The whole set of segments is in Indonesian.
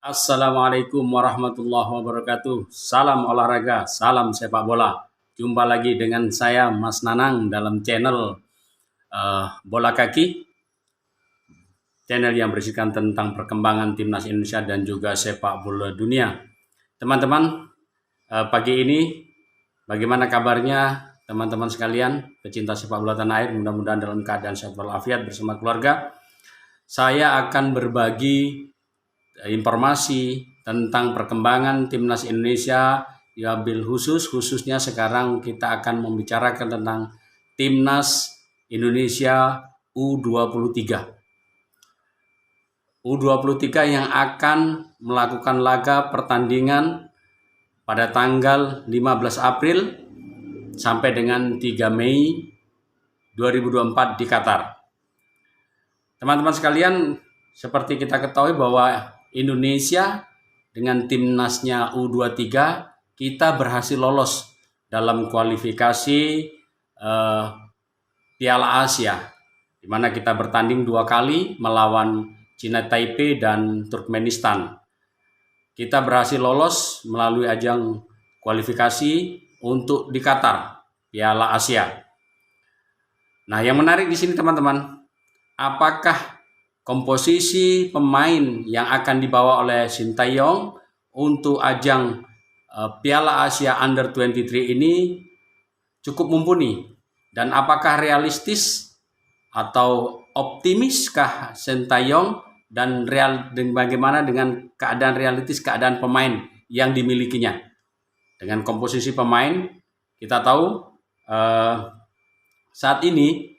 Assalamualaikum warahmatullahi wabarakatuh. Salam olahraga, salam sepak bola. Jumpa lagi dengan saya Mas Nanang dalam channel Bola Kaki, channel yang berisikan tentang perkembangan timnas Indonesia dan juga sepak bola dunia. Teman-teman, pagi ini bagaimana kabarnya teman-teman sekalian, pecinta sepak bola tanah air? Mudah-mudahan dalam keadaan sehat walafiat bersama keluarga. Saya akan berbagi informasi tentang perkembangan timnas Indonesia, ya khususnya sekarang kita akan membicarakan tentang timnas Indonesia U23. U23 yang akan melakukan laga pertandingan pada tanggal 15 April sampai dengan 3 Mei 2024 di Qatar. Teman-teman sekalian, seperti kita ketahui bahwa Indonesia dengan timnasnya U23 kita berhasil lolos dalam kualifikasi Piala Asia, di mana kita bertanding 2 kali melawan China Taipei dan Turkmenistan. Kita berhasil lolos melalui ajang kualifikasi untuk di Qatar Piala Asia. Nah, yang menarik di sini teman-teman, apakah komposisi pemain yang akan dibawa oleh Sintayong untuk ajang Piala Asia Under-23 ini cukup mumpuni, dan apakah realistis atau optimiskah Sintayong dan bagaimana dengan keadaan realistis keadaan pemain yang dimilikinya. Dengan komposisi pemain kita tahu saat ini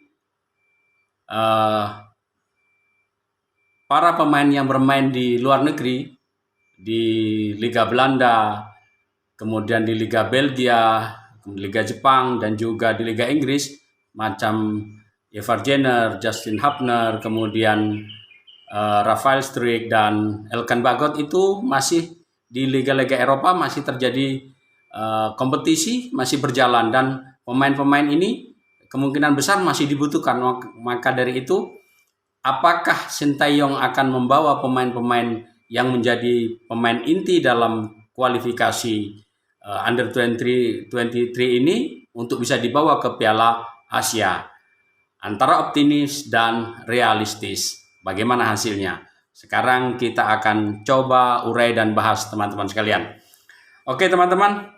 para pemain yang bermain di luar negeri, di Liga Belanda, kemudian di Liga Belgia, Liga Jepang, dan juga di Liga Inggris, macam Evar Jenner, Justin Hubner, kemudian Rafael Struijk dan Elkan Bagot, itu masih di liga-liga Eropa masih terjadi kompetisi, masih berjalan, dan pemain-pemain ini kemungkinan besar masih dibutuhkan. Maka dari itu, apakah Sintayong akan membawa pemain-pemain yang menjadi pemain inti dalam kualifikasi Under-23 ini untuk bisa dibawa ke Piala Asia? Antara optimis dan realistis, bagaimana hasilnya? Sekarang kita akan coba urai dan bahas teman-teman sekalian. Oke teman-teman,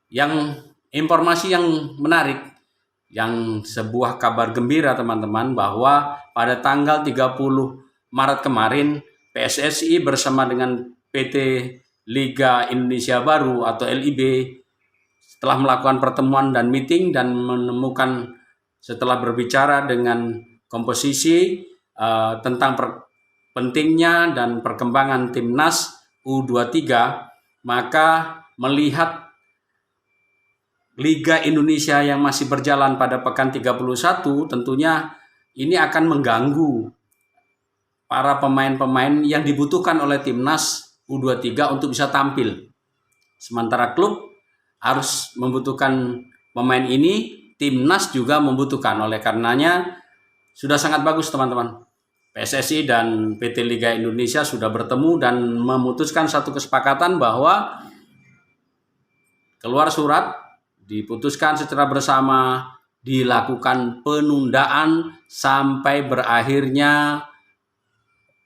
yang informasi yang menarik, yang sebuah kabar gembira teman-teman, bahwa pada tanggal 30 Maret kemarin PSSI bersama dengan PT Liga Indonesia Baru atau LIB setelah melakukan pertemuan dan meeting dan menemukan, setelah berbicara dengan komposisi tentang pentingnya dan perkembangan timnas U23, maka melihat Liga Indonesia yang masih berjalan pada pekan 31, tentunya ini akan mengganggu para pemain-pemain yang dibutuhkan oleh timnas U23 untuk bisa tampil. Sementara klub harus membutuhkan pemain ini, timnas juga membutuhkan. Oleh karenanya sudah sangat bagus teman-teman, PSSI dan PT Liga Indonesia sudah bertemu dan memutuskan satu kesepakatan bahwa keluar surat, diputuskan secara bersama dilakukan penundaan sampai berakhirnya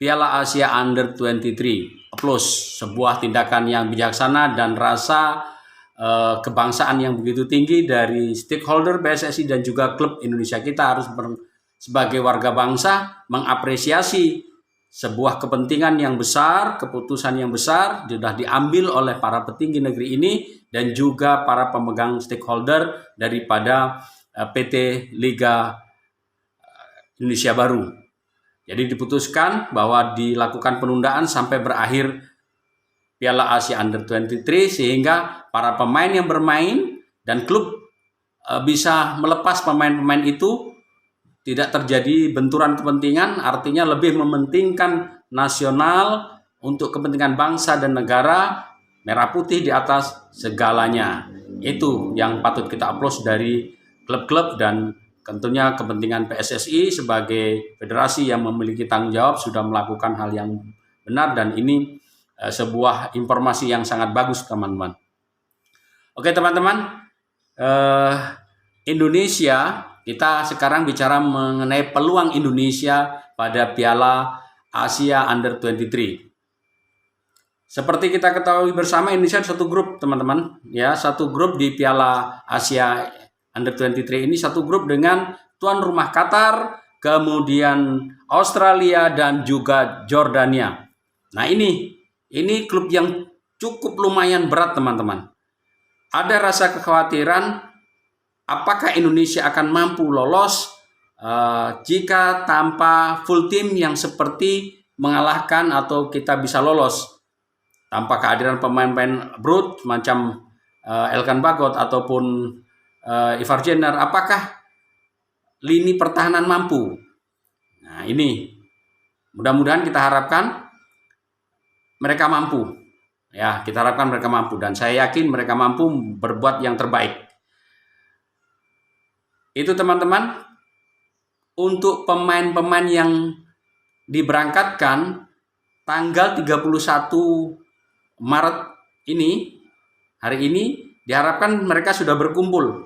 Piala Asia Under-23. Plus sebuah tindakan yang bijaksana dan rasa kebangsaan yang begitu tinggi dari stakeholder PSSI dan juga klub Indonesia. Kita harus sebagai warga bangsa mengapresiasi sebuah kepentingan yang besar, keputusan yang besar sudah diambil oleh para petinggi negeri ini dan juga para pemegang stakeholder daripada PT Liga Indonesia Baru. Jadi diputuskan bahwa dilakukan penundaan sampai berakhir Piala Asia Under-23, sehingga para pemain yang bermain dan klub bisa melepas pemain-pemain itu, tidak terjadi benturan kepentingan, artinya lebih mementingkan nasional untuk kepentingan bangsa dan negara, merah putih di atas segalanya. Itu yang patut kita aplaus dari klub-klub dan tentunya kepentingan PSSI sebagai federasi yang memiliki tanggung jawab sudah melakukan hal yang benar, dan ini sebuah informasi yang sangat bagus teman-teman. Oke teman-teman, Indonesia, kita sekarang bicara mengenai peluang Indonesia pada Piala Asia Under 23. Seperti kita ketahui bersama, Indonesia satu grup teman-teman, ya, satu grup di Piala Asia Under 23 ini, satu grup dengan tuan rumah Qatar, kemudian Australia dan juga Jordania. Nah, ini klub yang cukup lumayan berat teman-teman. Ada rasa kekhawatiran apakah Indonesia akan mampu lolos jika tanpa full team yang seperti mengalahkan atau kita bisa lolos tanpa kehadiran pemain-pemain brut macam Elkan Bagot ataupun Ivar Jenner. Apakah lini pertahanan mampu? Nah, ini mudah-mudahan kita harapkan mereka mampu. Ya, kita harapkan mereka mampu, dan saya yakin mereka mampu berbuat yang terbaik. Itu teman-teman untuk pemain-pemain yang diberangkatkan tanggal 31 Maret ini, hari ini diharapkan mereka sudah bertemu,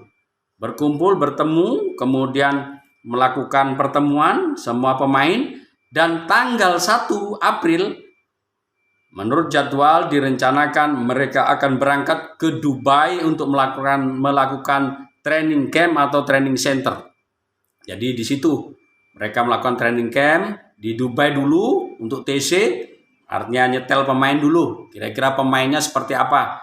kemudian melakukan pertemuan semua pemain, dan tanggal 1 April menurut jadwal direncanakan mereka akan berangkat ke Dubai untuk melakukan training camp atau training center. Jadi di situ mereka melakukan training camp di Dubai dulu untuk TC, artinya nyetel pemain dulu, kira-kira pemainnya seperti apa,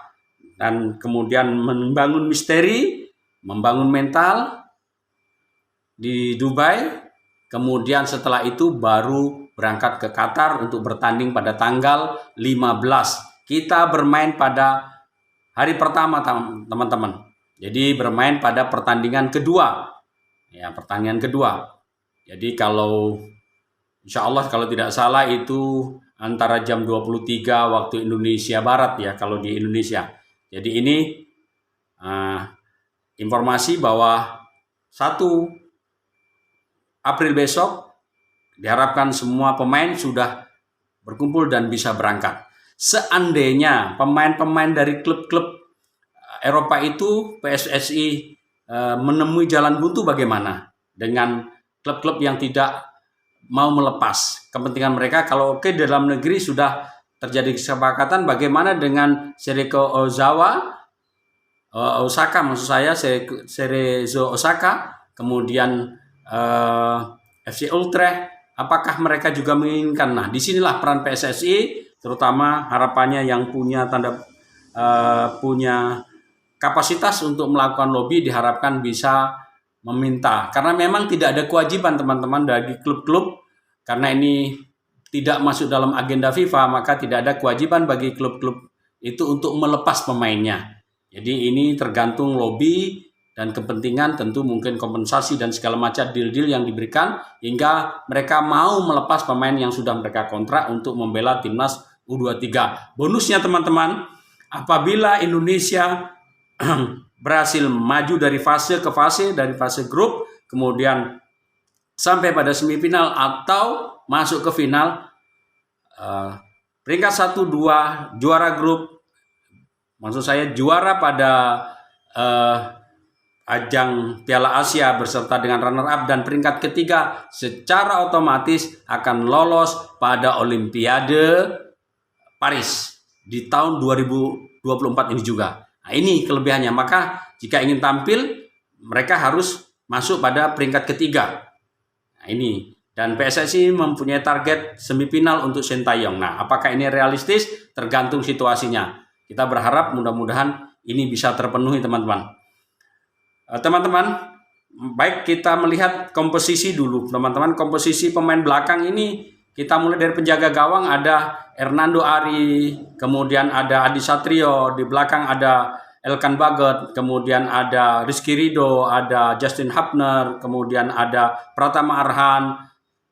dan kemudian membangun misteri, membangun mental di Dubai. Kemudian setelah itu baru berangkat ke Qatar untuk bertanding pada tanggal 15. Kita bermain pada hari pertama teman-teman. Jadi bermain pada pertandingan kedua. Ya, pertandingan kedua. Jadi kalau insya Allah kalau tidak salah itu antara jam 23 waktu Indonesia Barat ya, kalau di Indonesia. Jadi ini informasi bahwa 1 April besok diharapkan semua pemain sudah berkumpul dan bisa berangkat. Seandainya pemain-pemain dari klub-klub Eropa itu PSSI menemui jalan buntu, bagaimana dengan klub-klub yang tidak mau melepas kepentingan mereka? Kalau oke, dalam negeri sudah terjadi kesepakatan, bagaimana dengan Cerezo Osaka, maksud saya Cerezo Osaka, kemudian FC Utrecht, apakah mereka juga menginginkan? Nah, disinilah peran PSSI, terutama harapannya yang punya kapasitas untuk melakukan lobby, diharapkan bisa meminta, karena memang tidak ada kewajiban teman-teman bagi klub-klub, karena ini tidak masuk dalam agenda FIFA, maka tidak ada kewajiban bagi klub-klub itu untuk melepas pemainnya. Jadi ini tergantung lobby dan kepentingan, tentu mungkin kompensasi dan segala macam deal-deal yang diberikan hingga mereka mau melepas pemain yang sudah mereka kontrak untuk membela timnas U23. Bonusnya teman-teman, apabila Indonesia berhasil maju dari fase ke fase, dari fase grup, kemudian sampai pada semifinal atau masuk ke final, peringkat 1-2 juara grup, maksud saya juara pada ajang Piala Asia beserta dengan runner up dan peringkat ketiga secara otomatis akan lolos pada Olimpiade Paris di tahun 2024 ini juga. Nah, ini kelebihannya. Maka jika ingin tampil, mereka harus masuk pada peringkat ketiga. Nah, ini. Dan PSSI mempunyai target semifinal untuk Sintayong. Nah, apakah ini realistis? Tergantung situasinya. Kita berharap mudah-mudahan ini bisa terpenuhi teman-teman. Teman-teman, baik kita melihat komposisi dulu. Teman-teman, komposisi pemain belakang ini kita mulai dari penjaga gawang ada Hernando Ari, kemudian ada Adi Satrio, di belakang ada Elkan Bagot, kemudian ada Rizky Ridho, ada Justin Hubner, kemudian ada Pratama Arhan,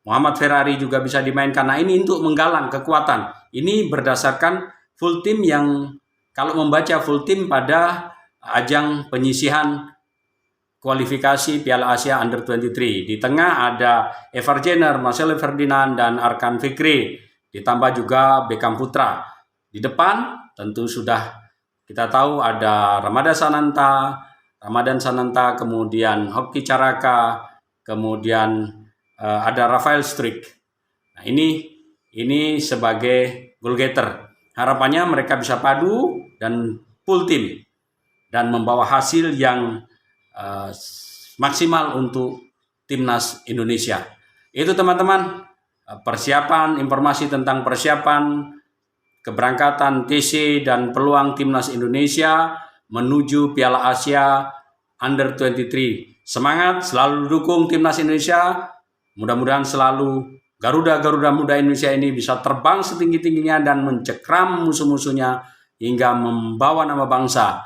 Muhammad Ferrari juga bisa dimainkan. Nah, ini untuk menggalang kekuatan. Ini berdasarkan full team yang kalau membaca full team pada ajang penyisihan kualifikasi Piala Asia Under-23. Di tengah ada Evar Jenner, Marcelo Ferdinand, dan Arkan Fikri. Ditambah juga Beckham Putra. Di depan tentu sudah kita tahu ada Ramadan Sananta, kemudian Hoki Caraka, kemudian ada Rafael Struijk. Nah, ini sebagai goal getter. Harapannya mereka bisa padu dan full tim dan membawa hasil yang maksimal untuk timnas Indonesia. Itu teman-teman informasi tentang persiapan keberangkatan TC dan peluang timnas Indonesia menuju Piala Asia Under-23. Semangat, selalu dukung timnas Indonesia. Mudah-mudahan selalu Garuda muda Indonesia ini bisa terbang setinggi-tingginya dan mencekram musuh-musuhnya hingga membawa nama bangsa.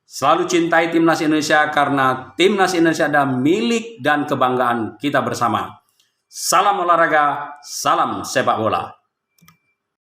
Selalu cintai timnas Indonesia karena timnas Indonesia adalah milik dan kebanggaan kita bersama. Salam olahraga, salam sepak bola.